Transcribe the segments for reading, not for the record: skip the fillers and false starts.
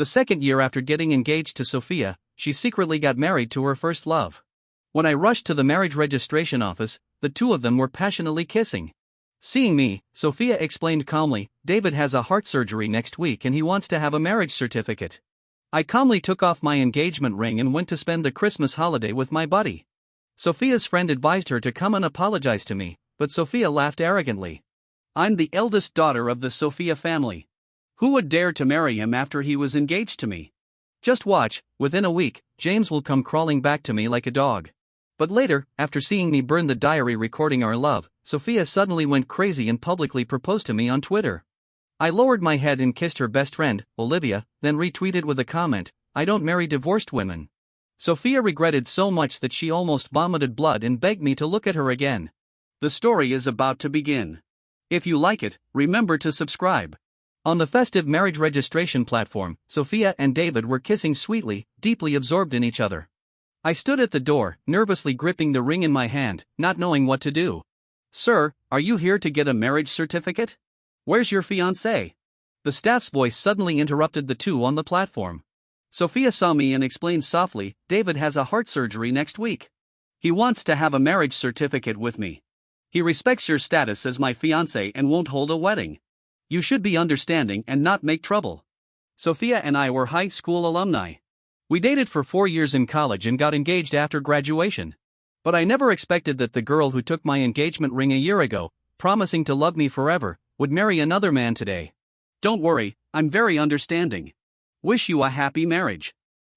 The second year after getting engaged to Sophia, she secretly got married to her first love. When I rushed to the marriage registration office, the two of them were passionately kissing. Seeing me, Sophia explained calmly, "David has a heart surgery next week and he wants to have a marriage certificate." I calmly took off my engagement ring and went to spend the Christmas holiday with my buddy. Sophia's friend advised her to come and apologize to me, but Sophia laughed arrogantly. "I'm the eldest daughter of the Sophia family. Who would dare to marry him after he was engaged to me? Just watch, within a week, James will come crawling back to me like a dog." But later, after seeing me burn the diary recording our love, Sophia suddenly went crazy and publicly proposed to me on Twitter. I lowered my head and kissed her best friend, Olivia, then retweeted with a comment, "I don't marry divorced women." Sophia regretted so much that she almost vomited blood and begged me to look at her again. The story is about to begin. If you like it, remember to subscribe. On the festive marriage registration platform, Sophia and David were kissing sweetly, deeply absorbed in each other. I stood at the door, nervously gripping the ring in my hand, not knowing what to do. "Sir, are you here to get a marriage certificate? Where's your fiancée?" The staff's voice suddenly interrupted the two on the platform. Sophia saw me and explained softly, "David has a heart surgery next week. He wants to have a marriage certificate with me. He respects your status as my fiancé and won't hold a wedding. You should be understanding and not make trouble." Sophia and I were high school alumni. We dated for 4 years in college and got engaged after graduation. But I never expected that the girl who took my engagement ring a year ago, promising to love me forever, would marry another man today. "Don't worry, I'm very understanding. Wish you a happy marriage."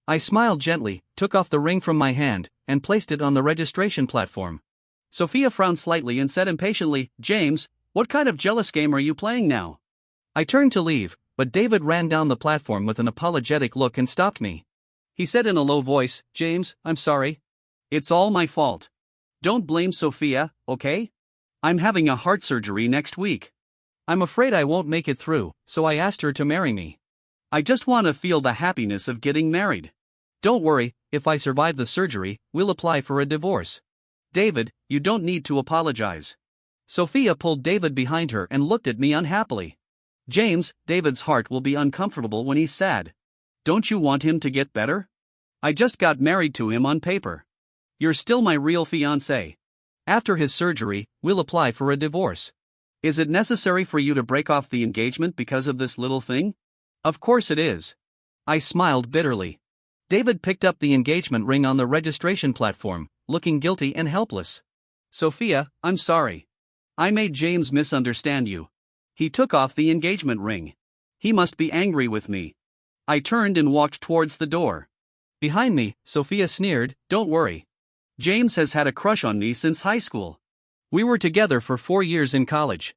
I smiled gently, took off the ring from my hand, and placed it on the registration platform. Sophia frowned slightly and said impatiently, "James, what kind of jealous game are you playing now?" I turned to leave, but David ran down the platform with an apologetic look and stopped me. He said in a low voice, "James, I'm sorry. It's all my fault. Don't blame Sophia, okay? I'm having a heart surgery next week. I'm afraid I won't make it through, so I asked her to marry me. I just want to feel the happiness of getting married. Don't worry, if I survive the surgery, we'll apply for a divorce. David, you don't need to apologize." Sophia pulled David behind her and looked at me unhappily. "James, David's heart will be uncomfortable when he's sad. Don't you want him to get better? I just got married to him on paper. You're still my real fiancé. After his surgery, we'll apply for a divorce. Is it necessary for you to break off the engagement because of this little thing?" "Of course it is." I smiled bitterly. David picked up the engagement ring on the registration platform, looking guilty and helpless. "Sophia, I'm sorry. I made James misunderstand you. He took off the engagement ring. He must be angry with me." I turned and walked towards the door. Behind me, Sophia sneered, "Don't worry. James has had a crush on me since high school. We were together for 4 years in college.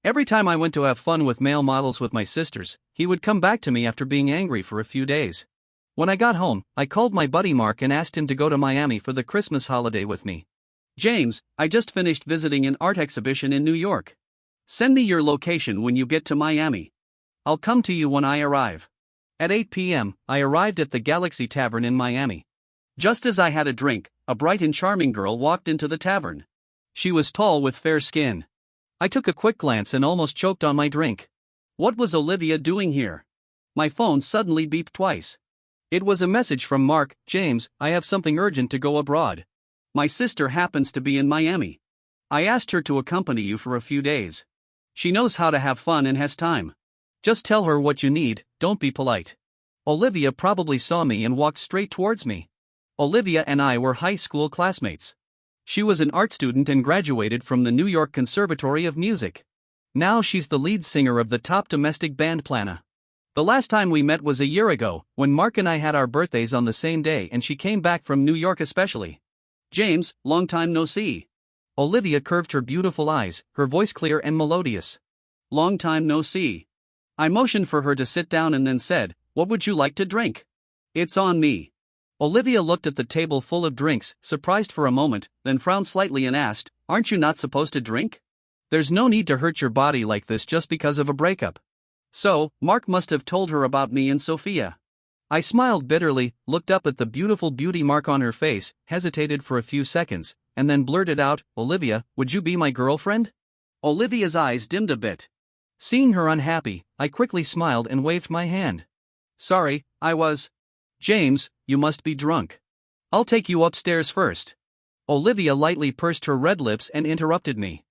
Every time I went to have fun with male models with my sisters, he would come back to me after being angry for a few days. When I got home, I called my buddy Mark and asked him to go to Miami for the Christmas holiday with me. James, I just finished visiting an art exhibition in New York. Send me your location when you get to Miami. I'll come to you when I arrive." At 8 p.m., I arrived at the Galaxy Tavern in Miami. Just as I had a drink, a bright and charming girl walked into the tavern. She was tall with fair skin. I took a quick glance and almost choked on my drink. What was Olivia doing here? My phone suddenly beeped twice. It was a message from Mark. "James, I have something urgent to go abroad. My sister happens to be in Miami. I asked her to accompany you for a few days. She knows how to have fun and has time. Just tell her what you need, don't be polite." Olivia probably saw me and walked straight towards me. Olivia and I were high school classmates. She was an art student and graduated from the New York Conservatory of Music. Now she's the lead singer of the top domestic band Plana. The last time we met was a year ago, when Mark and I had our birthdays on the same day and she came back from New York especially. "James, long time no see." Olivia curved her beautiful eyes, her voice clear and melodious. "Long time no see." I motioned for her to sit down and then said, "What would you like to drink?" "It's on me." Olivia looked at the table full of drinks, surprised for a moment, then frowned slightly and asked, "Aren't you not supposed to drink? There's no need to hurt your body like this just because of a breakup." So, Mark must have told her about me and Sophia. I smiled bitterly, looked up at the beautiful beauty mark on her face, hesitated for a few seconds, and then blurted out, "Olivia, would you be my girlfriend?" Olivia's eyes dimmed a bit. Seeing her unhappy, I quickly smiled and waved my hand. Sorry, I was. James, you must be drunk. I'll take you upstairs first. Olivia lightly pursed her red lips and interrupted me.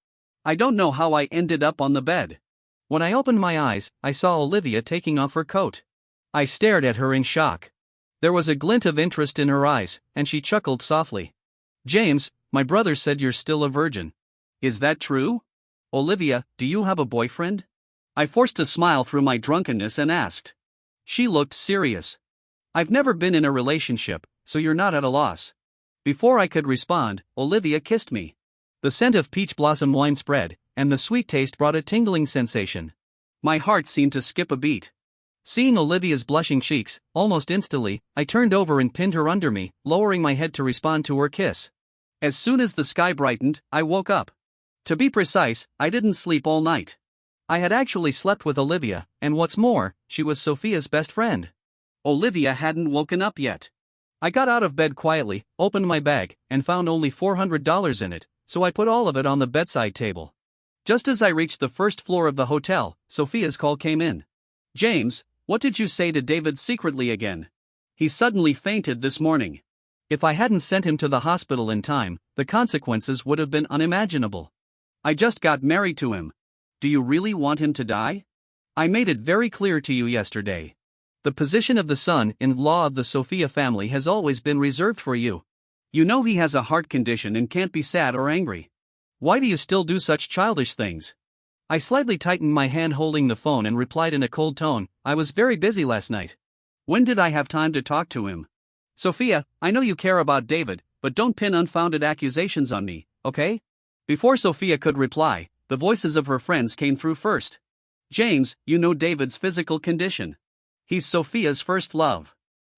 I don't know how I ended up on the bed. When I opened my eyes, I saw Olivia taking off her coat. I stared at her in shock. There was a glint of interest in her eyes, and she chuckled softly. James, my brother said you're still a virgin. Is that true? Olivia, do you have a boyfriend? I forced a smile through my drunkenness and asked. She looked serious. I've never been in a relationship, so you're not at a loss. Before I could respond, Olivia kissed me. The scent of peach blossom wine spread, and the sweet taste brought a tingling sensation. My heart seemed to skip a beat. Seeing Olivia's blushing cheeks, almost instantly, I turned over and pinned her under me, lowering my head to respond to her kiss. As soon as the sky brightened, I woke up. To be precise, I didn't sleep all night. I had actually slept with Olivia, and what's more, she was Sophia's best friend. Olivia hadn't woken up yet. I got out of bed quietly, opened my bag, and found only $400 in it, so I put all of it on the bedside table. Just as I reached the first floor of the hotel, Sophia's call came in. James, what did you say to David secretly again? He suddenly fainted this morning. If I hadn't sent him to the hospital in time, the consequences would have been unimaginable. I just got married to him. Do you really want him to die? I made it very clear to you yesterday. The position of the son-in-law of the Sophia family has always been reserved for you. You know he has a heart condition and can't be sad or angry. Why do you still do such childish things? I slightly tightened my hand holding the phone and replied in a cold tone, I was very busy last night. When did I have time to talk to him? Sophia, I know you care about David, but don't pin unfounded accusations on me, okay? Before Sophia could reply, the voices of her friends came through first. James, you know David's physical condition. He's Sophia's first love.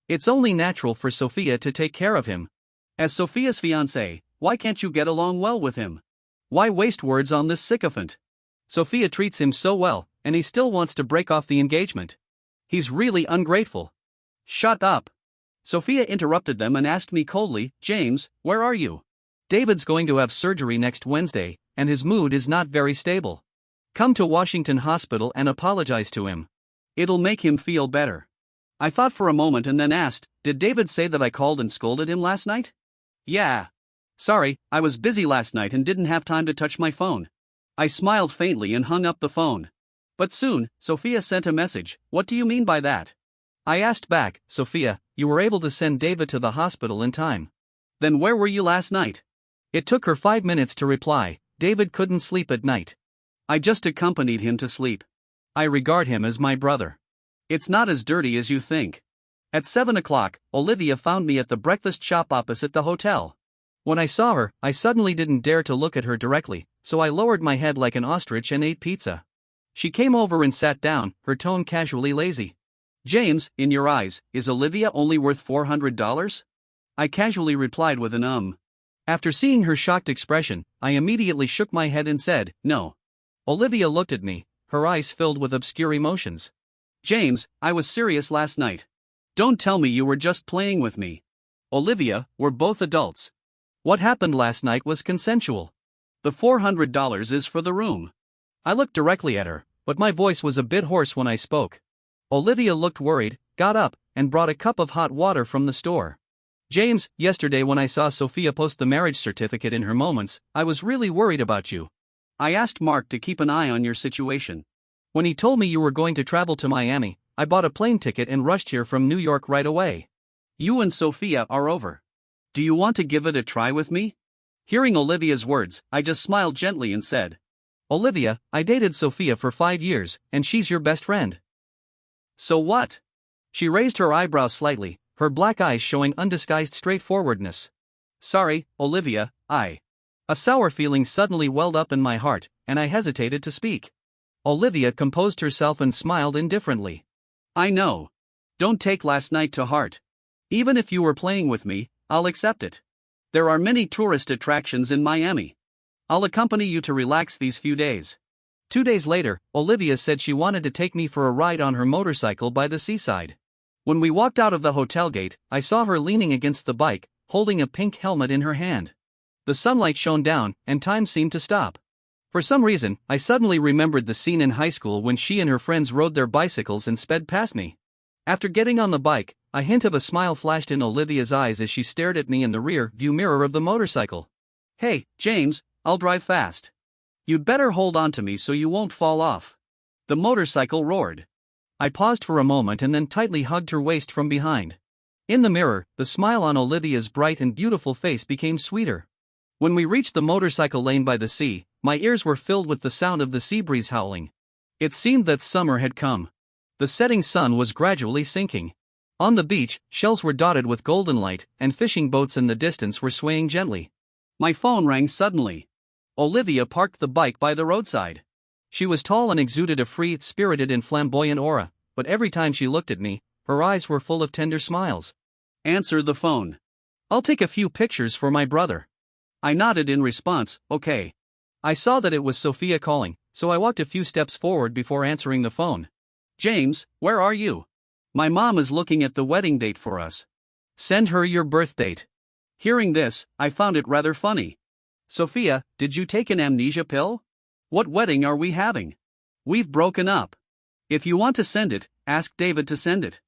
It's only natural for Sophia to take care of him. As Sophia's fiancée, why can't you get along well with him? Why waste words on this sycophant? Sophia treats him so well, and he still wants to break off the engagement. He's really ungrateful. Shut up. Sophia interrupted them and asked me coldly, James, where are you? David's going to have surgery next Wednesday, and his mood is not very stable. Come to Washington Hospital and apologize to him. It'll make him feel better. I thought for a moment and then asked, did David say that I called and scolded him last night? Yeah. Sorry, I was busy last night and didn't have time to touch my phone. I smiled faintly and hung up the phone. But soon, Sophia sent a message, what do you mean by that? I asked back, Sophia, you were able to send David to the hospital in time. Then where were you last night? It took her 5 minutes to reply, David couldn't sleep at night. I just accompanied him to sleep. I regard him as my brother. It's not as dirty as you think. At 7 o'clock, Olivia found me at the breakfast shop opposite the hotel. When I saw her, I suddenly didn't dare to look at her directly, so I lowered my head like an ostrich and ate pizza. She came over and sat down, her tone casually lazy. James, in your eyes, is Olivia only worth $400? I casually replied with an After seeing her shocked expression, I immediately shook my head and said, no. Olivia looked at me, her eyes filled with obscure emotions. James, I was serious last night. Don't tell me you were just playing with me. Olivia, we're both adults. What happened last night was consensual. The $400 is for the room. I looked directly at her, but my voice was a bit hoarse when I spoke. Olivia looked worried, got up, and brought a cup of hot water from the store. James, yesterday when I saw Sophia post the marriage certificate in her Moments, I was really worried about you. I asked Mark to keep an eye on your situation. When he told me you were going to travel to Miami, I bought a plane ticket and rushed here from New York right away. You and Sophia are over. Do you want to give it a try with me? Hearing Olivia's words, I just smiled gently and said, Olivia, I dated Sophia for 5 years, and she's your best friend. So what? She raised her eyebrows slightly, her black eyes showing undisguised straightforwardness. Sorry, Olivia, A sour feeling suddenly welled up in my heart, and I hesitated to speak. Olivia composed herself and smiled indifferently. I know. Don't take last night to heart. Even if you were playing with me, I'll accept it. There are many tourist attractions in Miami. I'll accompany you to relax these few days. 2 days later, Olivia said she wanted to take me for a ride on her motorcycle by the seaside. When we walked out of the hotel gate, I saw her leaning against the bike, holding a pink helmet in her hand. The sunlight shone down, and time seemed to stop. For some reason, I suddenly remembered the scene in high school when she and her friends rode their bicycles and sped past me. After getting on the bike, a hint of a smile flashed in Olivia's eyes as she stared at me in the rear view mirror of the motorcycle. "Hey, James, I'll drive fast. You'd better hold on to me so you won't fall off." The motorcycle roared. I paused for a moment and then tightly hugged her waist from behind. In the mirror, the smile on Olivia's bright and beautiful face became sweeter. When we reached the motorcycle lane by the sea, my ears were filled with the sound of the sea breeze howling. It seemed that summer had come. The setting sun was gradually sinking. On the beach, shells were dotted with golden light, and fishing boats in the distance were swaying gently. My phone rang suddenly. Olivia parked the bike by the roadside. She was tall and exuded a free, spirited and flamboyant aura, but every time she looked at me, her eyes were full of tender smiles. "Answer the phone. I'll take a few pictures for my brother." I nodded in response, "Okay." I saw that it was Sophia calling, so I walked a few steps forward before answering the phone. "James, where are you? My mom is looking at the wedding date for us. Send her your birth date." Hearing this, I found it rather funny. "Sophia, did you take an amnesia pill? What wedding are we having? We've broken up. If you want to send it, ask David to send it.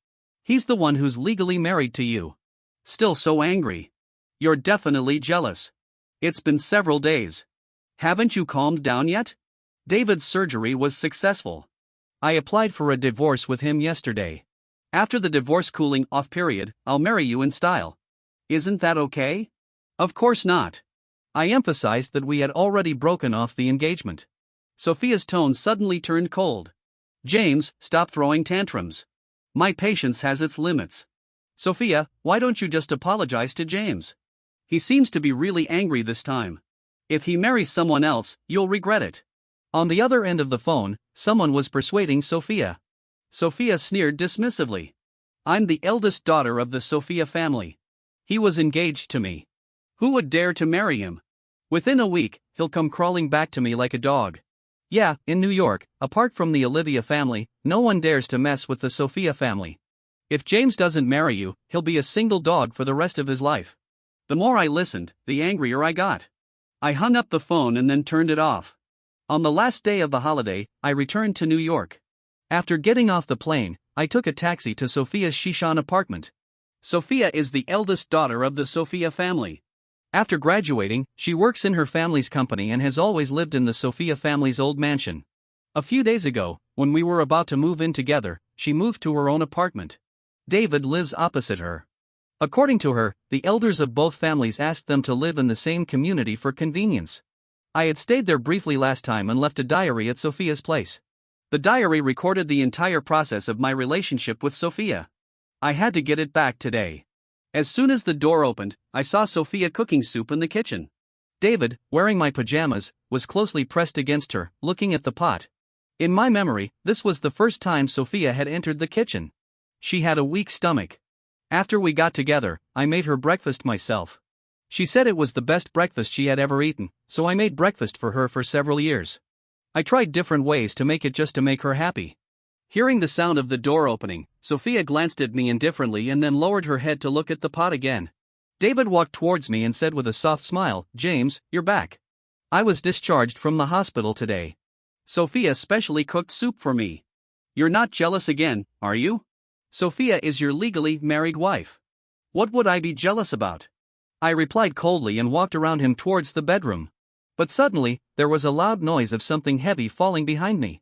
He's the one who's legally married to you." Still so angry. "You're definitely jealous. It's been several days. Haven't you calmed down yet? David's surgery was successful. I applied for a divorce with him yesterday. After the divorce cooling off period, I'll marry you in style. Isn't that okay?" "Of course not." I emphasized that we had already broken off the engagement. Sophia's tone suddenly turned cold. "James, stop throwing tantrums. My patience has its limits. Sophia, why don't you just apologize to James? He seems to be really angry this time. If he marries someone else, you'll regret it." On the other end of the phone, someone was persuading Sophia. Sophia sneered dismissively. "I'm the eldest daughter of the Sophia family. He was engaged to me. Who would dare to marry him? Within a week, he'll come crawling back to me like a dog. Yeah, in New York, apart from the Olivia family, no one dares to mess with the Sophia family. If James doesn't marry you, he'll be a single dog for the rest of his life." The more I listened, the angrier I got. I hung up the phone and then turned it off. On the last day of the holiday, I returned to New York. After getting off the plane, I took a taxi to Sophia's Shishan apartment. Sophia is the eldest daughter of the Sophia family. After graduating, she works in her family's company and has always lived in the Sophia family's old mansion. A few days ago, when we were about to move in together, she moved to her own apartment. David lives opposite her. According to her, the elders of both families asked them to live in the same community for convenience. I had stayed there briefly last time and left a diary at Sophia's place. The diary recorded the entire process of my relationship with Sophia. I had to get it back today. As soon as the door opened, I saw Sophia cooking soup in the kitchen. David, wearing my pajamas, was closely pressed against her, looking at the pot. In my memory, this was the first time Sophia had entered the kitchen. She had a weak stomach. After we got together, I made her breakfast myself. She said it was the best breakfast she had ever eaten, so I made breakfast for her for several years. I tried different ways to make it just to make her happy. Hearing the sound of the door opening, Sophia glanced at me indifferently and then lowered her head to look at the pot again. David walked towards me and said with a soft smile, "James, you're back. I was discharged from the hospital today. Sophia specially cooked soup for me. You're not jealous again, are you? Sophia is your legally married wife. What would I be jealous about?" I replied coldly and walked around him towards the bedroom. But suddenly, there was a loud noise of something heavy falling behind me.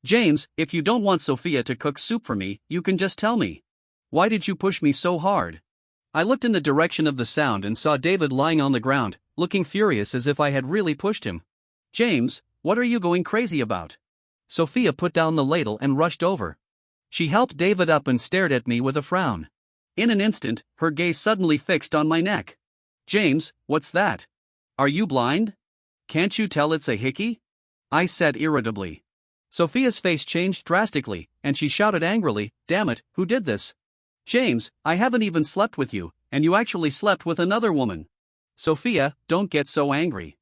"James, if you don't want Sophia to cook soup for me, you can just tell me. Why did you push me so hard?" I looked in the direction of the sound and saw David lying on the ground, looking furious as if I had really pushed him. "James, what are you going crazy about?" Sophia put down the ladle and rushed over. She helped David up and stared at me with a frown. In an instant, her gaze suddenly fixed on my neck. "James, what's that? Are you blind? Can't you tell it's a hickey?" I said irritably. Sophia's face changed drastically, and she shouted angrily, "Damn it, who did this? James, I haven't even slept with you, and you actually slept with another woman." "Sophia, don't get so angry.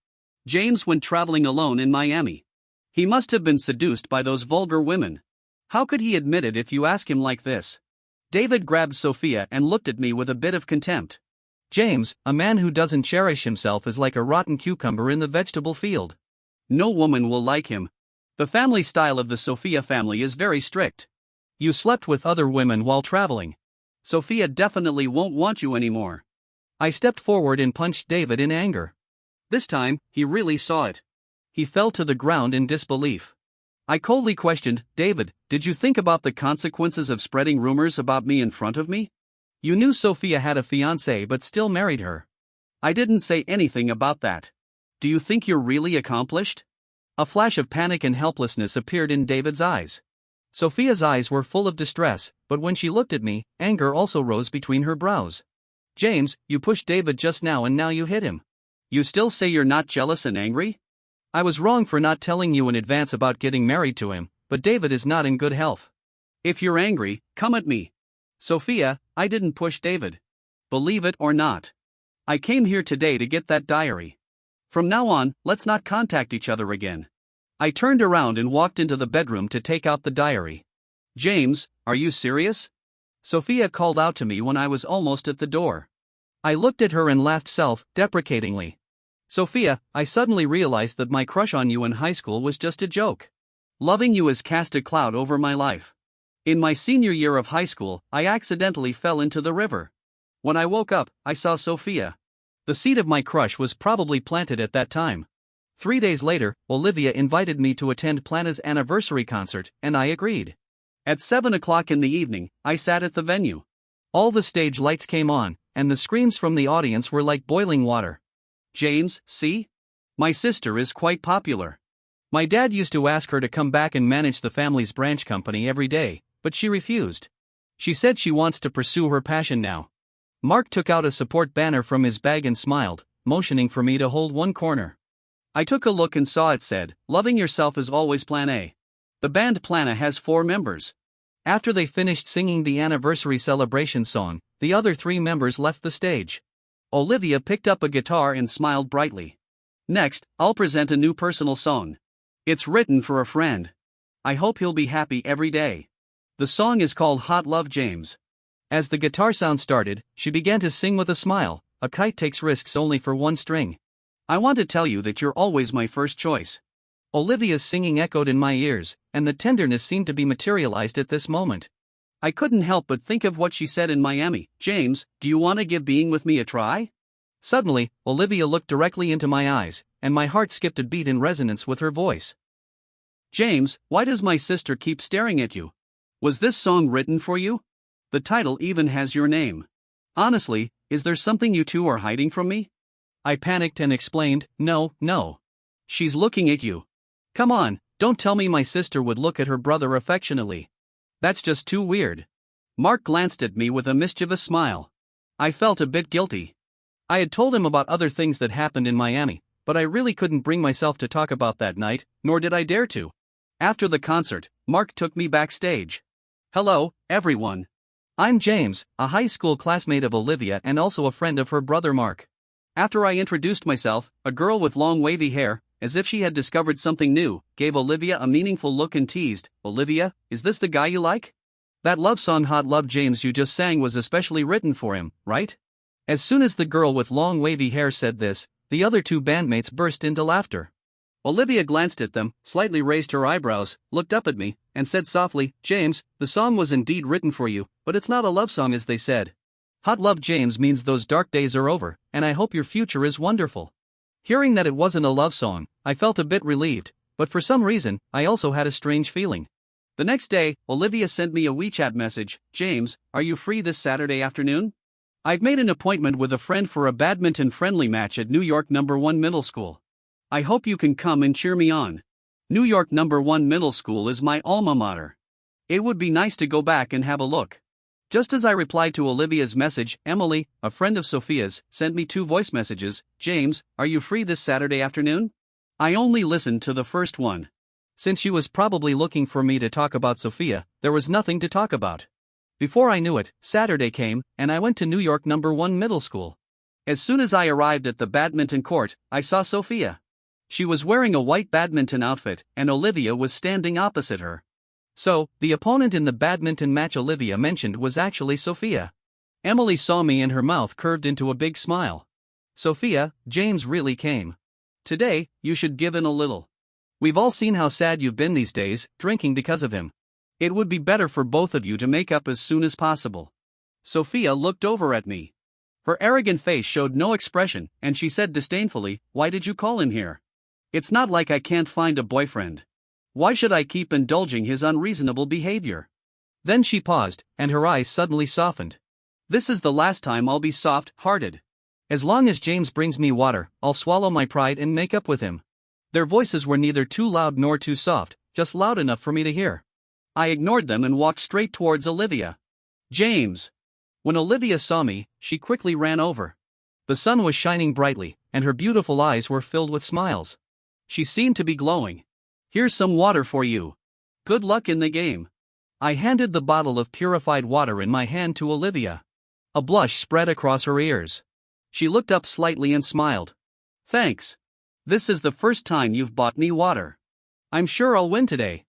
James went traveling alone in Miami. He must have been seduced by those vulgar women. How could he admit it if you ask him like this?" David grabbed Sophia and looked at me with a bit of contempt. "James, a man who doesn't cherish himself is like a rotten cucumber in the vegetable field. No woman will like him. The family style of the Sophia family is very strict. You slept with other women while traveling. Sophia definitely won't want you anymore. I stepped forward and punched David in anger. This time, he really saw it. He fell to the ground in disbelief. I coldly questioned, David, did you think about the consequences of spreading rumors about me in front of me? You knew Sophia had a fiancé but still married her. I didn't say anything about that. Do you think you're really accomplished? A flash of panic and helplessness appeared in David's eyes. Sophia's eyes were full of distress, but when she looked at me, anger also rose between her brows. James, you pushed David just now and now you hit him. You still say you're not jealous and angry? I was wrong for not telling you in advance about getting married to him, but David is not in good health. If you're angry, come at me. Sophia, I didn't push David. Believe it or not. I came here today to get that diary. From now on, let's not contact each other again. I turned around and walked into the bedroom to take out the diary. James, are you serious? Sophia called out to me when I was almost at the door. I looked at her and laughed self-deprecatingly. Sophia, I suddenly realized that my crush on you in high school was just a joke. Loving you has cast a cloud over my life. In my senior year of high school, I accidentally fell into the river. When I woke up, I saw Sophia. The seed of my crush was probably planted at that time. 3 days later, Olivia invited me to attend Plana's anniversary concert, and I agreed. At 7 o'clock in the evening, I sat at the venue. All the stage lights came on, and the screams from the audience were like boiling water. James, see? My sister is quite popular. My dad used to ask her to come back and manage the family's branch company every day, but she refused. She said she wants to pursue her passion now. Mark took out a support banner from his bag and smiled, motioning for me to hold one corner. I took a look and saw it said, "Loving yourself is always Plan A." The band Plana has 4 members. After they finished singing the anniversary celebration song, the other 3 members left the stage. Olivia picked up a guitar and smiled brightly. Next, I'll present a new personal song. It's written for a friend. I hope he'll be happy every day. The song is called Hot Love James. As the guitar sound started, she began to sing with a smile. A kite takes risks only for one string. I want to tell you that you're always my first choice. Olivia's singing echoed in my ears, and the tenderness seemed to be materialized at this moment. I couldn't help but think of what she said in Miami. James, do you want to give being with me a try? Suddenly, Olivia looked directly into my eyes, and my heart skipped a beat in resonance with her voice. James, why does my sister keep staring at you? Was this song written for you? The title even has your name. Honestly, is there something you two are hiding from me? I panicked and explained, no. She's looking at you. Come on, don't tell me my sister would look at her brother affectionately. That's just too weird. Mark glanced at me with a mischievous smile. I felt a bit guilty. I had told him about other things that happened in Miami, but I really couldn't bring myself to talk about that night, nor did I dare to. After the concert, Mark took me backstage. Hello, everyone. I'm James, a high school classmate of Olivia and also a friend of her brother Mark. After I introduced myself, a girl with long wavy hair, as if she had discovered something new, gave Olivia a meaningful look and teased, Olivia, is this the guy you like? That love song Hot Love James you just sang was especially written for him, right? As soon as the girl with long wavy hair said this, the other 2 bandmates burst into laughter. Olivia glanced at them, slightly raised her eyebrows, looked up at me, and said softly, James, the song was indeed written for you, but it's not a love song as they said. Hot Love James means those dark days are over, and I hope your future is wonderful. Hearing that it wasn't a love song, I felt a bit relieved, but for some reason, I also had a strange feeling. The next day, Olivia sent me a WeChat message, James, are you free this Saturday afternoon? I've made an appointment with a friend for a badminton-friendly match at New York No. 1 Middle School. I hope you can come and cheer me on. New York No. 1 Middle School is my alma mater. It would be nice to go back and have a look. Just as I replied to Olivia's message, Emily, a friend of Sophia's, sent me 2 voice messages, James, are you free this Saturday afternoon? I only listened to the first one. Since she was probably looking for me to talk about Sophia, there was nothing to talk about. Before I knew it, Saturday came, and I went to New York No. 1 Middle School. As soon as I arrived at the badminton court, I saw Sophia. She was wearing a white badminton outfit, and Olivia was standing opposite her. So, the opponent in the badminton match Olivia mentioned was actually Sophia. Emily saw me and her mouth curved into a big smile. Sophia, James really came. Today, you should give in a little. We've all seen how sad you've been these days, drinking because of him. It would be better for both of you to make up as soon as possible. Sophia looked over at me. Her arrogant face showed no expression, and she said disdainfully, "Why did you call in here? It's not like I can't find a boyfriend. Why should I keep indulging his unreasonable behavior?" Then she paused, and her eyes suddenly softened. "This is the last time I'll be soft-hearted. As long as James brings me water, I'll swallow my pride and make up with him." Their voices were neither too loud nor too soft, just loud enough for me to hear. I ignored them and walked straight towards Olivia. "James!" When Olivia saw me, she quickly ran over. The sun was shining brightly, and her beautiful eyes were filled with smiles. She seemed to be glowing. "Here's some water for you. Good luck in the game." I handed the bottle of purified water in my hand to Olivia. A blush spread across her ears. She looked up slightly and smiled. "Thanks. This is the first time you've bought me water. I'm sure I'll win today."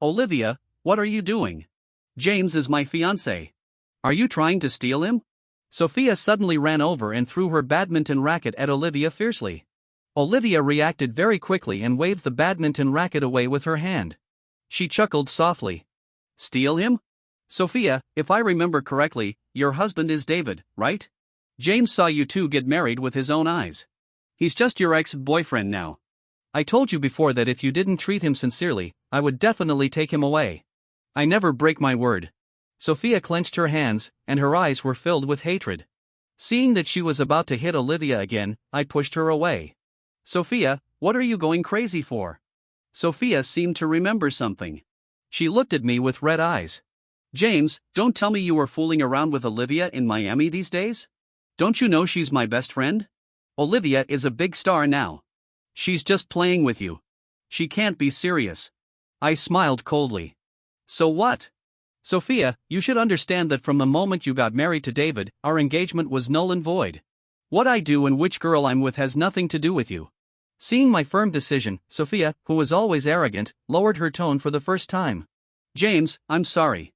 "Olivia, what are you doing? James is my fiancé. Are you trying to steal him?" Sophia suddenly ran over and threw her badminton racket at Olivia fiercely. Olivia reacted very quickly and waved the badminton racket away with her hand. She chuckled softly. "Steal him? Sophia, if I remember correctly, your husband is David, right? James saw you two get married with his own eyes. He's just your ex-boyfriend now. I told you before that if you didn't treat him sincerely, I would definitely take him away. I never break my word." Sophia clenched her hands, and her eyes were filled with hatred. Seeing that she was about to hit Olivia again, I pushed her away. "Sophia, what are you going crazy for?" Sophia seemed to remember something. She looked at me with red eyes. "James, don't tell me you were fooling around with Olivia in Miami these days? Don't you know she's my best friend? Olivia is a big star now. She's just playing with you. She can't be serious." I smiled coldly. "So what? Sophia, you should understand that from the moment you got married to David, our engagement was null and void. What I do and which girl I'm with has nothing to do with you." Seeing my firm decision, Sophia, who was always arrogant, lowered her tone for the first time. "James, I'm sorry.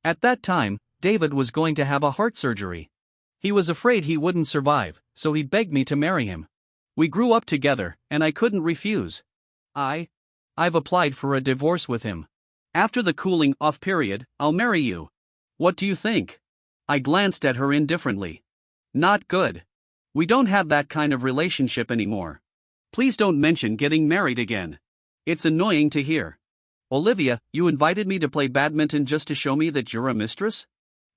At that time, David was going to have a heart surgery. He was afraid he wouldn't survive, so he begged me to marry him. We grew up together, and I couldn't refuse. I've applied for a divorce with him. After the cooling-off period, I'll marry you. What do you think?" I glanced at her indifferently. "Not good. We don't have that kind of relationship anymore. Please don't mention getting married again. It's annoying to hear." "Olivia, you invited me to play badminton just to show me that you're a mistress?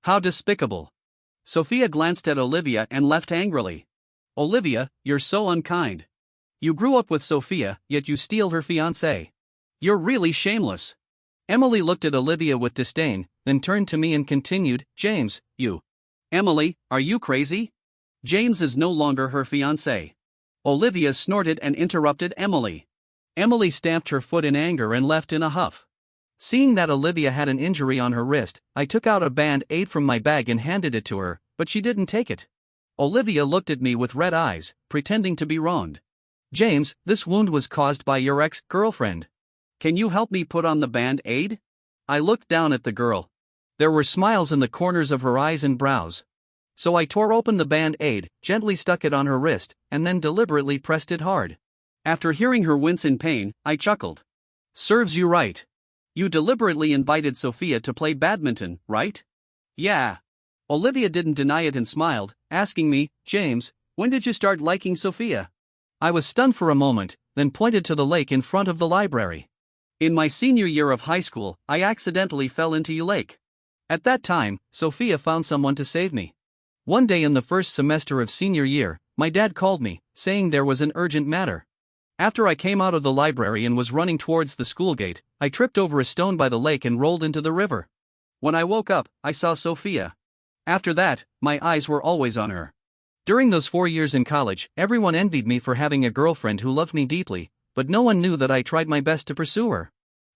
How despicable." Sophia glanced at Olivia and left angrily. "Olivia, you're so unkind. You grew up with Sophia, yet you steal her fiancé. You're really shameless." Emily looked at Olivia with disdain, then turned to me and continued, "James, you..." "Emily, are you crazy? James is no longer her fiancé." Olivia snorted and interrupted Emily. Emily stamped her foot in anger and left in a huff. Seeing that Olivia had an injury on her wrist, I took out a band-aid from my bag and handed it to her, but she didn't take it. Olivia looked at me with red eyes, pretending to be wronged. "James, this wound was caused by your ex-girlfriend. Can you help me put on the band-aid?" I looked down at the girl. There were smiles in the corners of her eyes and brows. So I tore open the band-aid, gently stuck it on her wrist, and then deliberately pressed it hard. After hearing her wince in pain, I chuckled. "Serves you right. You deliberately invited Sophia to play badminton, right?" "Yeah." Olivia didn't deny it and smiled, asking me, "James, when did you start liking Sophia?" I was stunned for a moment, then pointed to the lake in front of the library. "In my senior year of high school, I accidentally fell into a lake. At that time, Sophia found someone to save me. One day in the first semester of senior year, my dad called me, saying there was an urgent matter. After I came out of the library and was running towards the school gate, I tripped over a stone by the lake and rolled into the river. When I woke up, I saw Sophia. After that, my eyes were always on her. During those 4 years in college, everyone envied me for having a girlfriend who loved me deeply, but no one knew that I tried my best to pursue her."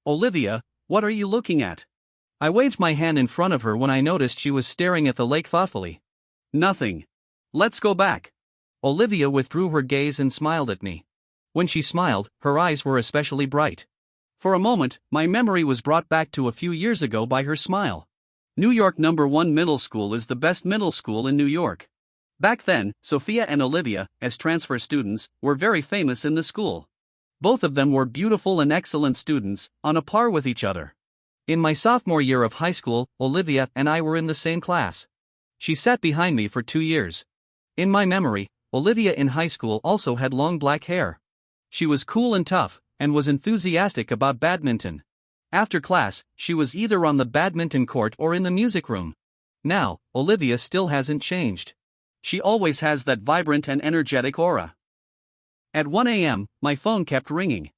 "Olivia, what are you looking at?" I waved my hand in front of her when I noticed she was staring at the lake thoughtfully. "Nothing. Let's go back." Olivia withdrew her gaze and smiled at me. When she smiled, her eyes were especially bright. For a moment, my memory was brought back to a few years ago by her smile. New York #1 middle school is the best middle school in New York. Back then, Sophia and Olivia, as transfer students, were very famous in the school. Both of them were beautiful and excellent students, on a par with each other. In my sophomore year of high school, Olivia and I were in the same class. She sat behind me for 2 years. In my memory, Olivia in high school also had long black hair. She was cool and tough, and was enthusiastic about badminton. After class, she was either on the badminton court or in the music room. Now, Olivia still hasn't changed. She always has that vibrant and energetic aura. At 1 a.m., my phone kept ringing.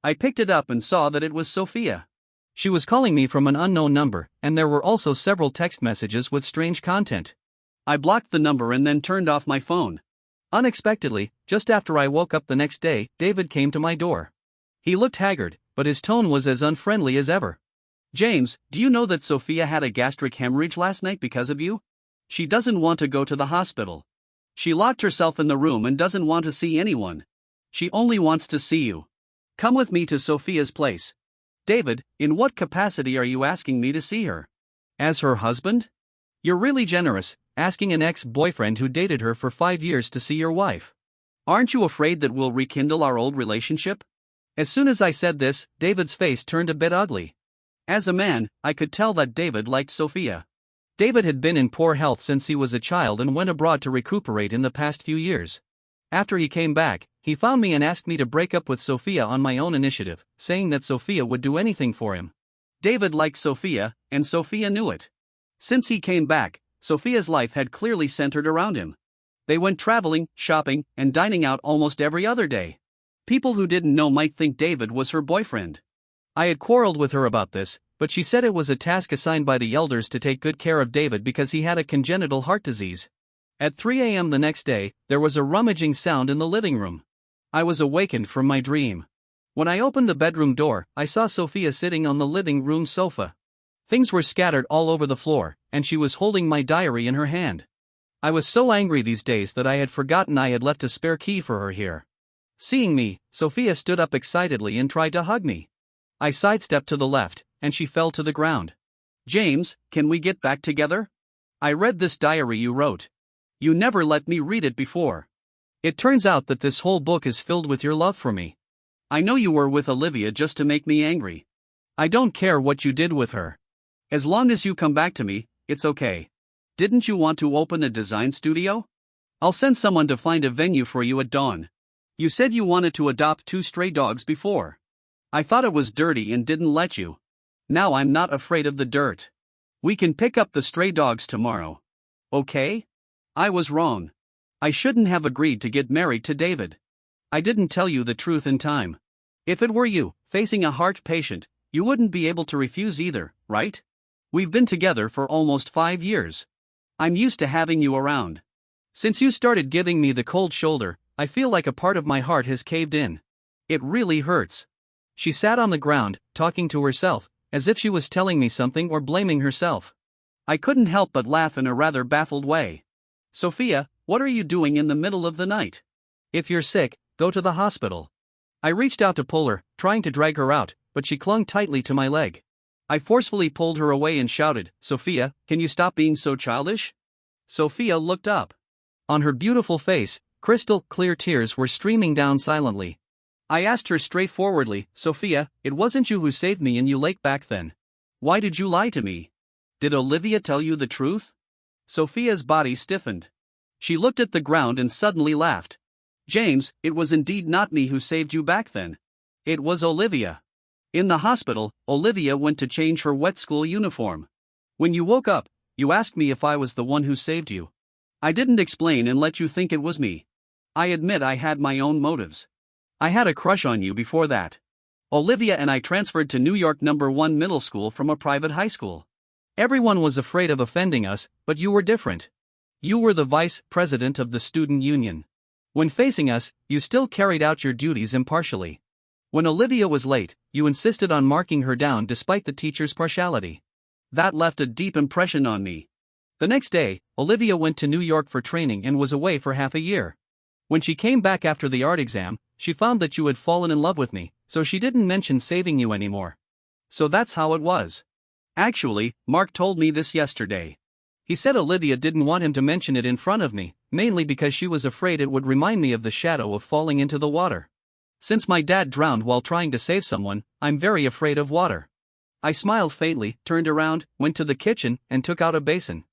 I picked it up and saw that it was Sophia. She was calling me from an unknown number, and there were also several text messages with strange content. I blocked the number and then turned off my phone. Unexpectedly, just after I woke up the next day, David came to my door. He looked haggard, but his tone was as unfriendly as ever. "James, do you know that Sophia had a gastric hemorrhage last night because of you? She doesn't want to go to the hospital. She locked herself in the room and doesn't want to see anyone. She only wants to see you. Come with me to Sophia's place." "David, in what capacity are you asking me to see her? As her husband? You're really generous, asking an ex-boyfriend who dated her for 5 years to see your wife. Aren't you afraid that we'll rekindle our old relationship?" As soon as I said this, David's face turned a bit ugly. As a man, I could tell that David liked Sophia. David had been in poor health since he was a child and went abroad to recuperate in the past few years. After he came back, he found me and asked me to break up with Sophia on my own initiative, saying that Sophia would do anything for him. David liked Sophia, and Sophia knew it. Since he came back, Sophia's life had clearly centered around him. They went traveling, shopping, and dining out almost every other day. People who didn't know might think David was her boyfriend. I had quarreled with her about this, but she said it was a task assigned by the elders to take good care of David because he had a congenital heart disease. At 3 a.m. the next day, there was a rummaging sound in the living room. I was awakened from my dream. When I opened the bedroom door, I saw Sophia sitting on the living room sofa. Things were scattered all over the floor, and she was holding my diary in her hand. I was so angry these days that I had forgotten I had left a spare key for her here. Seeing me, Sophia stood up excitedly and tried to hug me. I sidestepped to the left, and she fell to the ground. "James, can we get back together? I read this diary you wrote. You never let me read it before. It turns out that this whole book is filled with your love for me. I know you were with Olivia just to make me angry. I don't care what you did with her. As long as you come back to me, it's okay. Didn't you want to open a design studio? I'll send someone to find a venue for you at dawn. You said you wanted to adopt 2 stray dogs before. I thought it was dirty and didn't let you. Now I'm not afraid of the dirt. We can pick up the stray dogs tomorrow. Okay? I was wrong. I shouldn't have agreed to get married to David. I didn't tell you the truth in time. If it were you, facing a heart patient, you wouldn't be able to refuse either, right? We've been together for almost 5 years. I'm used to having you around. Since you started giving me the cold shoulder, I feel like a part of my heart has caved in. It really hurts." She sat on the ground, talking to herself, as if she was telling me something or blaming herself. I couldn't help but laugh in a rather baffled way. "Sophia, what are you doing in the middle of the night? If you're sick, go to the hospital." I reached out to pull her, trying to drag her out, but she clung tightly to my leg. I forcefully pulled her away and shouted, "Sophia, can you stop being so childish?" Sophia looked up. On her beautiful face, crystal clear tears were streaming down silently. I asked her straightforwardly, "Sophia, it wasn't you who saved me in your lake back then. Why did you lie to me? Did Olivia tell you the truth?" Sophia's body stiffened. She looked at the ground and suddenly laughed. "James, it was indeed not me who saved you back then. It was Olivia. In the hospital, Olivia went to change her wet school uniform. When you woke up, you asked me if I was the one who saved you. I didn't explain and let you think it was me. I admit I had my own motives. I had a crush on you before that. Olivia and I transferred to New York #1 middle school from a private high school. Everyone was afraid of offending us, but you were different. You were the vice president of the student union. When facing us, you still carried out your duties impartially. When Olivia was late, you insisted on marking her down despite the teacher's partiality. That left a deep impression on me. The next day, Olivia went to New York for training and was away for half a year. When she came back after the art exam, she found that you had fallen in love with me, so she didn't mention saving you anymore. So that's how it was. Actually, Mark told me this yesterday. He said Olivia didn't want him to mention it in front of me, mainly because she was afraid it would remind me of the shadow of falling into the water. Since my dad drowned while trying to save someone, I'm very afraid of water. I smiled faintly, turned around, went to the kitchen, and took out a basin.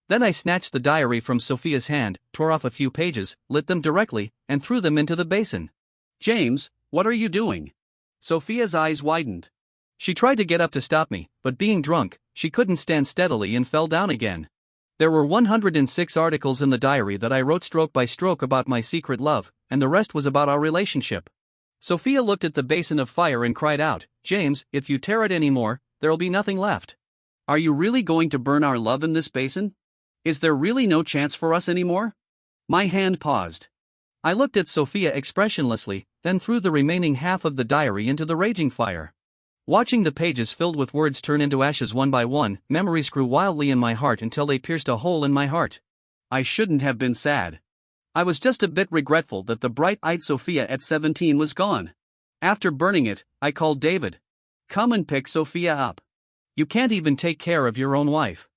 Then I snatched the diary from Sophia's hand, tore off a few pages, lit them directly, and threw them into the basin. "James, what are you doing?" Sophia's eyes widened. She tried to get up to stop me, but being drunk, she couldn't stand steadily and fell down again. There were 106 articles in the diary that I wrote stroke by stroke about my secret love, and the rest was about our relationship. Sophia looked at the basin of fire and cried out, "James, if you tear it anymore, there'll be nothing left." "Are you really going to burn our love in this basin? Is there really no chance for us anymore?" My hand paused. I looked at Sophia expressionlessly, then threw the remaining half of the diary into the raging fire. Watching the pages filled with words turn into ashes one by one, memories grew wildly in my heart until they pierced a hole in my heart. I shouldn't have been sad. I was just a bit regretful that the bright-eyed Sophia at 17 was gone. After burning it, I called David. "Come and pick Sophia up. You can't even take care of your own wife.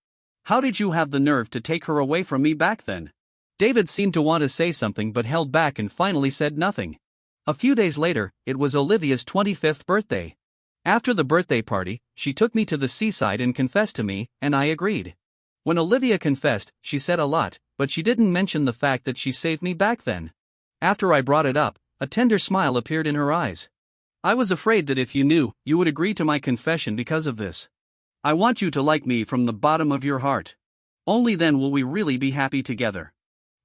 How did you have the nerve to take her away from me back then?" David seemed to want to say something but held back and finally said nothing. A few days later, it was Olivia's 25th birthday. After the birthday party, she took me to the seaside and confessed to me, and I agreed. When Olivia confessed, she said a lot, but she didn't mention the fact that she saved me back then. After I brought it up, a tender smile appeared in her eyes. "I was afraid that if you knew, you would agree to my confession because of this. I want you to like me from the bottom of your heart. Only then will we really be happy together."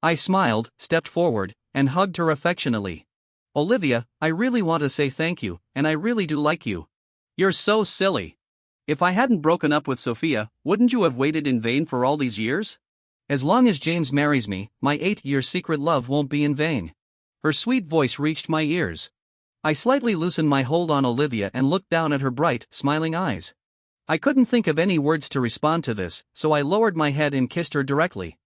I smiled, stepped forward, and hugged her affectionately. "Olivia, I really want to say thank you, and I really do like you. You're so silly. If I hadn't broken up with Sophia, wouldn't you have waited in vain for all these years? As long as James marries me, my 8-year secret love won't be in vain." Her sweet voice reached my ears. I slightly loosened my hold on Olivia and looked down at her bright, smiling eyes. I couldn't think of any words to respond to this, so I lowered my head and kissed her directly.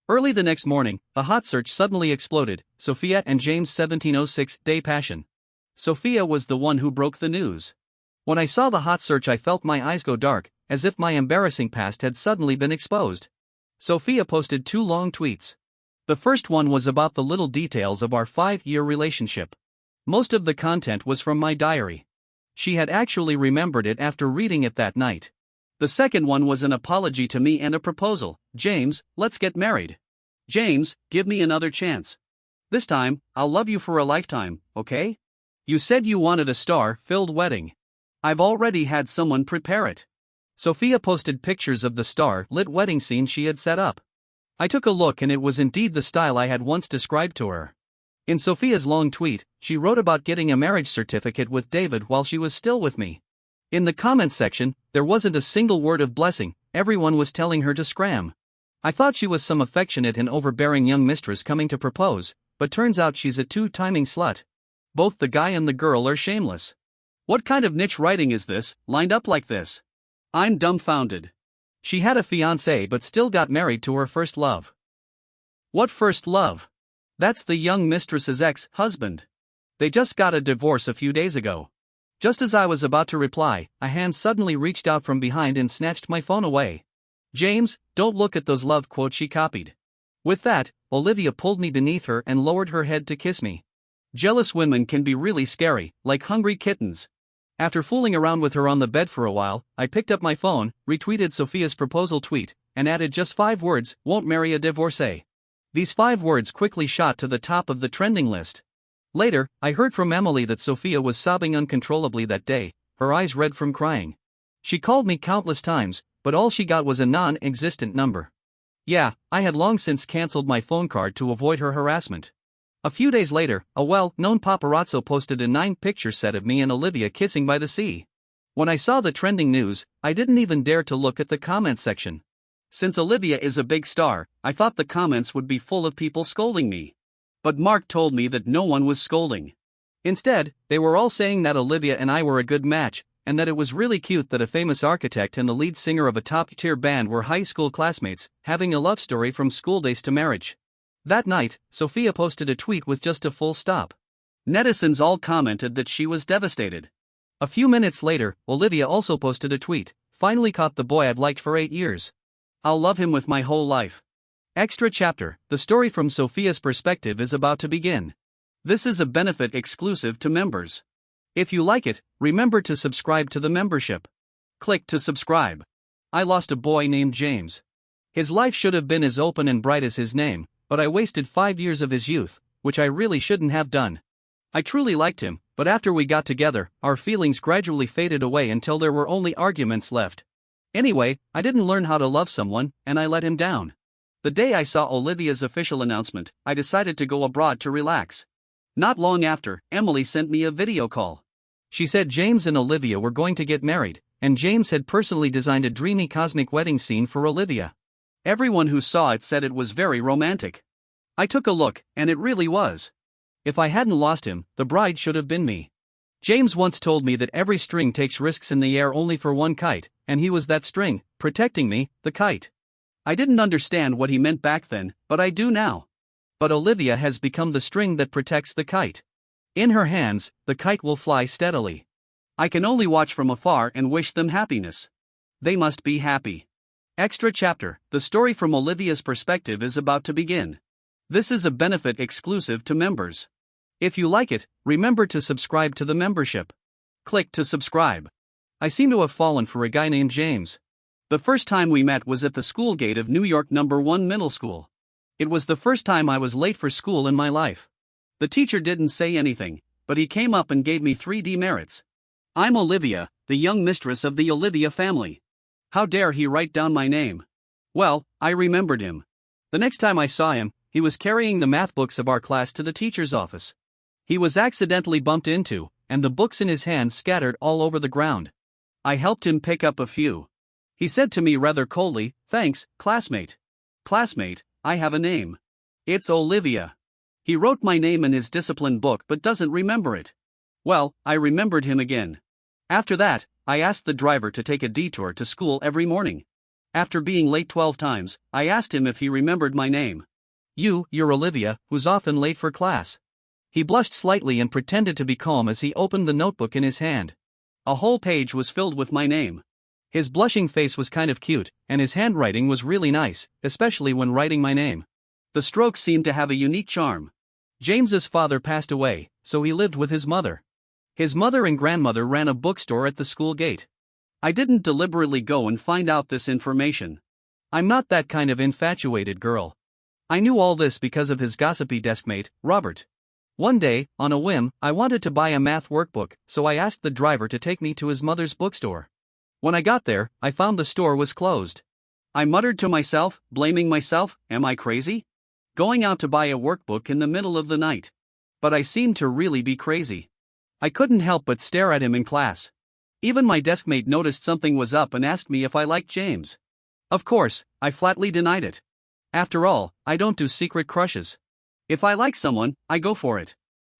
Early the next morning, a hot search suddenly exploded: Sophia and James' 1706-day passion. Sophia was the one who broke the news. When I saw the hot search, I felt my eyes go dark, as if my embarrassing past had suddenly been exposed. Sophia posted 2 long tweets. The first one was about the little details of our 5-year relationship. Most of the content was from my diary. She had actually remembered it after reading it that night. The second one was an apology to me and a proposal: "James, let's get married. James, give me another chance. This time, I'll love you for a lifetime, okay? You said you wanted a star-filled wedding. I've already had someone prepare it." Sophia posted pictures of the star-lit wedding scene she had set up. I took a look and it was indeed the style I had once described to her. In Sophia's long tweet, she wrote about getting a marriage certificate with David while she was still with me. In the comments section, there wasn't a single word of blessing. Everyone was telling her to scram. I thought she was some affectionate and overbearing young mistress coming to propose, but turns out she's a two-timing slut. Both the guy and the girl are shameless. What kind of niche writing is this, lined up like this? I'm dumbfounded. She had a fiancé but still got married to her first love. What first love? That's the young mistress's ex-husband. They just got a divorce a few days ago. Just as I was about to reply, a hand suddenly reached out from behind and snatched my phone away. "James, don't look at those love quotes," she copied. With that, Olivia pulled me beneath her and lowered her head to kiss me. Jealous women can be really scary, like hungry kittens. After fooling around with her on the bed for a while, I picked up my phone, retweeted Sophia's proposal tweet, and added just 5 words: "Won't marry a divorcee." These 5 words quickly shot to the top of the trending list. Later, I heard from Emily that Sophia was sobbing uncontrollably that day, her eyes red from crying. She called me countless times, but all she got was a non-existent number. Yeah, I had long since cancelled my phone card to avoid her harassment. A few days later, a well-known paparazzo posted a 9-picture set of me and Olivia kissing by the sea. When I saw the trending news, I didn't even dare to look at the comments section. Since Olivia is a big star, I thought the comments would be full of people scolding me. But Mark told me that no one was scolding. Instead, they were all saying that Olivia and I were a good match, and that it was really cute that a famous architect and the lead singer of a top-tier band were high school classmates, having a love story from school days to marriage. That night, Sophia posted a tweet with just a full stop. Netizens all commented that she was devastated. A few minutes later, Olivia also posted a tweet: "Finally caught the boy I've liked for 8 years. I'll love him with my whole life." Extra chapter: the story from Sophia's perspective is about to begin. This is a benefit exclusive to members. If you like it, remember to subscribe to the membership. Click to subscribe. I lost a boy named James. His life should have been as open and bright as his name, but I wasted 5 years of his youth, which I really shouldn't have done. I truly liked him, but after we got together, our feelings gradually faded away until there were only arguments left. Anyway, I didn't learn how to love someone, and I let him down. The day I saw Olivia's official announcement, I decided to go abroad to relax. Not long after, Emily sent me a video call. She said James and Olivia were going to get married, and James had personally designed a dreamy cosmic wedding scene for Olivia. Everyone who saw it said it was very romantic. I took a look, and it really was. If I hadn't lost him, the bride should have been me. James once told me that every string takes risks in the air only for one kite, and he was that string, protecting me, the kite. I didn't understand what he meant back then, but I do now. But Olivia has become the string that protects the kite. In her hands, the kite will fly steadily. I can only watch from afar and wish them happiness. They must be happy. Extra chapter: the story from Olivia's perspective is about to begin. This is a benefit exclusive to members. If you like it, remember to subscribe to the membership. Click to subscribe. I seem to have fallen for a guy named James. The first time we met was at the school gate of New York No. 1 Middle School. It was the first time I was late for school in my life. The teacher didn't say anything, but he came up and gave me 3 demerits. I'm Olivia, the young mistress of the Olivia family. How dare he write down my name? Well, I remembered him. The next time I saw him, he was carrying the math books of our class to the teacher's office. He was accidentally bumped into, and the books in his hands scattered all over the ground. I helped him pick up a few. He said to me rather coldly, "Thanks, classmate." Classmate, I have a name. It's Olivia. He wrote my name in his discipline book but doesn't remember it. Well, I remembered him again. After that, I asked the driver to take a detour to school every morning. After being late 12 times, I asked him if he remembered my name. You're Olivia, who's often late for class." He blushed slightly and pretended to be calm as he opened the notebook in his hand. A whole page was filled with my name. His blushing face was kind of cute, and his handwriting was really nice, especially when writing my name. The strokes seemed to have a unique charm. James's father passed away, so he lived with his mother. His mother and grandmother ran a bookstore at the school gate. I didn't deliberately go and find out this information. I'm not that kind of infatuated girl. I knew all this because of his gossipy deskmate, Robert. One day, on a whim, I wanted to buy a math workbook, so I asked the driver to take me to his mother's bookstore. When I got there, I found the store was closed. I muttered to myself, blaming myself, am I crazy? Going out to buy a workbook in the middle of the night. But I seemed to really be crazy. I couldn't help but stare at him in class. Even my deskmate noticed something was up and asked me if I liked James. Of course, I flatly denied it. After all, I don't do secret crushes. If I like someone, I go for it.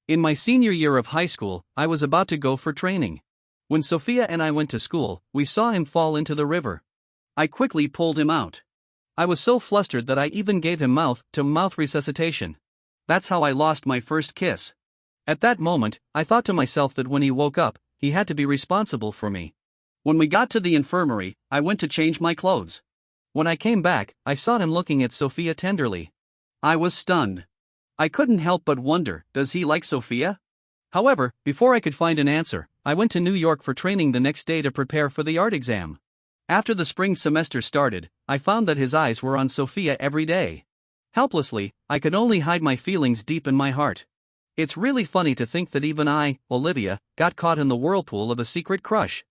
In my senior year of high school, I was about to go for training. When Sophia and I went to school, we saw him fall into the river. I quickly pulled him out. I was so flustered that I even gave him mouth-to-mouth resuscitation. That's how I lost my first kiss. At that moment, I thought to myself that when he woke up, he had to be responsible for me. When we got to the infirmary, I went to change my clothes. When I came back, I saw him looking at Sophia tenderly. I was stunned. I couldn't help but wonder, does he like Sophia? However, before I could find an answer, I went to New York for training the next day to prepare for the art exam. After the spring semester started, I found that his eyes were on Sophia every day. Helplessly, I could only hide my feelings deep in my heart. It's really funny to think that even I, Olivia, got caught in the whirlpool of a secret crush.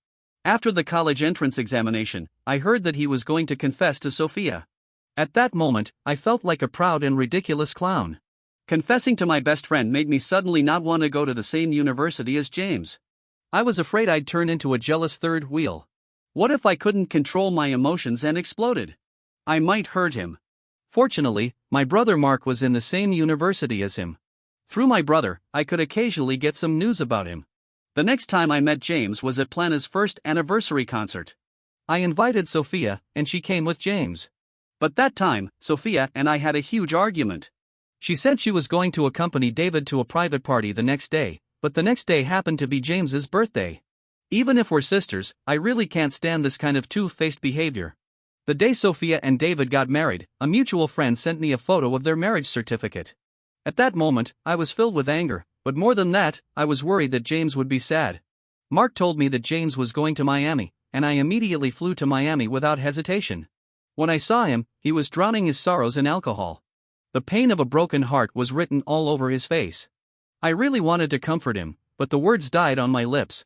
After the college entrance examination, I heard that he was going to confess to Sophia. At that moment, I felt like a proud and ridiculous clown. Confessing to my best friend made me suddenly not want to go to the same university as James. I was afraid I'd turn into a jealous third wheel. What if I couldn't control my emotions and exploded? I might hurt him. Fortunately, my brother Mark was in the same university as him. Through my brother, I could occasionally get some news about him. The next time I met James was at Plana's first anniversary concert. I invited Sophia, and she came with James. But that time, Sophia and I had a huge argument. She said she was going to accompany David to a private party the next day, but the next day happened to be James's birthday. Even if we're sisters, I really can't stand this kind of two-faced behavior. The day Sophia and David got married, a mutual friend sent me a photo of their marriage certificate. At that moment, I was filled with anger, but more than that, I was worried that James would be sad. Mark told me that James was going to Miami, and I immediately flew to Miami without hesitation. When I saw him, he was drowning his sorrows in alcohol. The pain of a broken heart was written all over his face. I really wanted to comfort him, but the words died on my lips.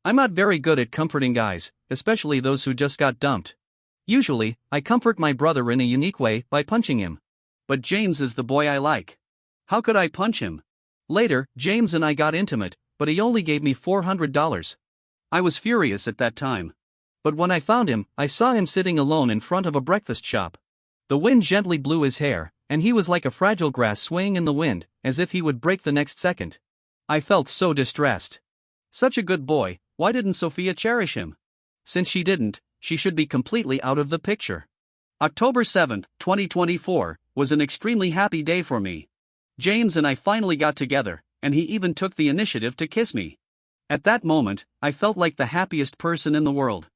I'm not very good at comforting guys, especially those who just got dumped. Usually, I comfort my brother in a unique way by punching him. But James is the boy I like. How could I punch him? Later, James and I got intimate, but he only gave me $400. I was furious at that time. But when I found him, I saw him sitting alone in front of a breakfast shop. The wind gently blew his hair, and he was like a fragile grass swaying in the wind, as if he would break the next second. I felt so distressed. Such a good boy, why didn't Sophia cherish him? Since she didn't, she should be completely out of the picture. October 7, 2024, was an extremely happy day for me. James and I finally got together, and he even took the initiative to kiss me. At that moment, I felt like the happiest person in the world.